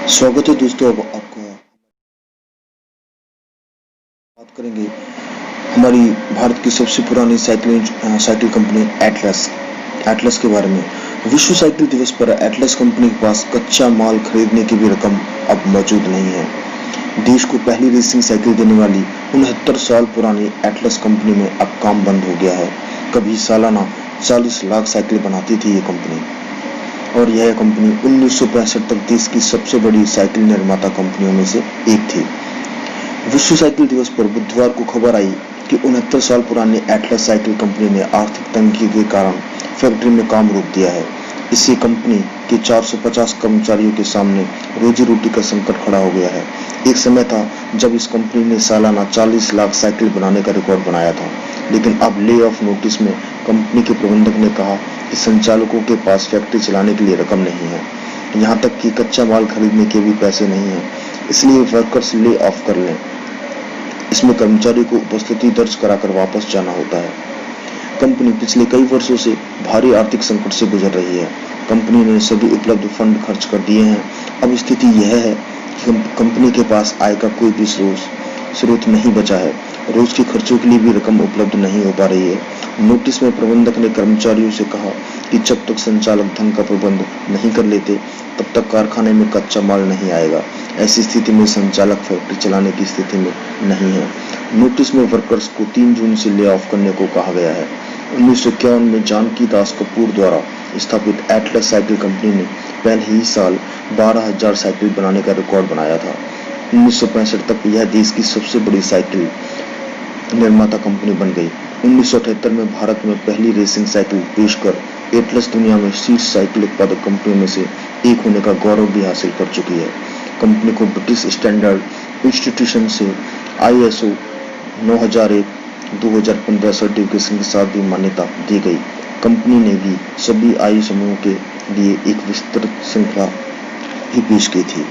स्वागत है दोस्तों। अब आपका बात करेंगे हमारी भारत की सबसे पुरानी साइकिल कंपनी एटलस के बारे में। विश्व साइकिल दिवस पर एटलस कंपनी के पास कच्चा माल खरीदने की भी रकम अब मौजूद नहीं है। देश को पहली रेसिंग साइकिल देने वाली 69 साल पुरानी एटलस कंपनी में अब काम बंद हो गया है। कभी सालाना 40 लाख साइकिल बनाती थी ये कंपनी, और यह कंपनी 1965 तक देश की सबसे बड़ी साइकिल निर्माता कंपनियों में से एक थी। विश्व साइकिल दिवस पर बुधवार को खबर आई कि 69 साल पुरानी एटलस साइकिल कंपनी ने आर्थिक तंगी के कारण फैक्ट्री में काम रोक दिया है। इससे कंपनी के 450 कर्मचारियों के सामने रोजी रोटी का संकट खड़ा हो गया है। एक समय था जब इस कंपनी ने सालाना 40 लाख साइकिल बनाने का रिकॉर्ड बनाया था, लेकिन अब ले ऑफ नोटिस में कंपनी के प्रबंधक ने कहा कि संचालकों के पास फैक्ट्री चलाने के लिए रकम नहीं है, यहाँ तक कि कच्चा माल खरीदने के भी पैसे नहीं हैं, इसलिए वर्कर्स ले ऑफ कर लें। इसमें कर्मचारी को उपस्थिति दर्ज कराकर वापस जाना होता है। कंपनी पिछले कई वर्षों से भारी आर्थिक संकट से गुजर रही है। कंपनी ने सभी उपलब्ध फंड खर्च कर दिए हैं। अब स्थिति यह है कि कंपनी के पास आय का कोई भी स्रोत नहीं बचा है। रोज के खर्चों के लिए भी रकम उपलब्ध नहीं हो पा रही है। नोटिस में प्रबंधक ने कर्मचारियों से कहा कि जब तक संचालक धन का प्रबंध नहीं कर लेते तब तक कारखाने में कच्चा माल नहीं आएगा। ऐसी स्थिति में संचालक फैक्ट्री चलाने की स्थिति में नहीं है। नोटिस में वर्कर्स को 3 जून से ले ऑफ करने को कहा गया है। 1951 में जानकी दास कपूर द्वारा स्थापित एटलस साइकिल कंपनी ने पहले ही साल 12,000 साइकिल बनाने का रिकॉर्ड बनाया था। 1965 तक यह देश की सबसे बड़ी साइकिल निर्माता कंपनी बन गई। 1978 में भारत में पहली रेसिंग साइकिल पेश कर एटलस दुनिया में शीर्ष साइकिल उत्पादक कंपनियों में से एक होने का गौरव भी हासिल कर चुकी है। कंपनी को ब्रिटिश स्टैंडर्ड इंस्टीट्यूशन से ISO 9001-2015 सर्टिफिकेशन के साथ भी मान्यता दी गई। कंपनी ने भी सभी आयु समूह के लिए एक विस्तृत श्रृंखला भी पेश की थी।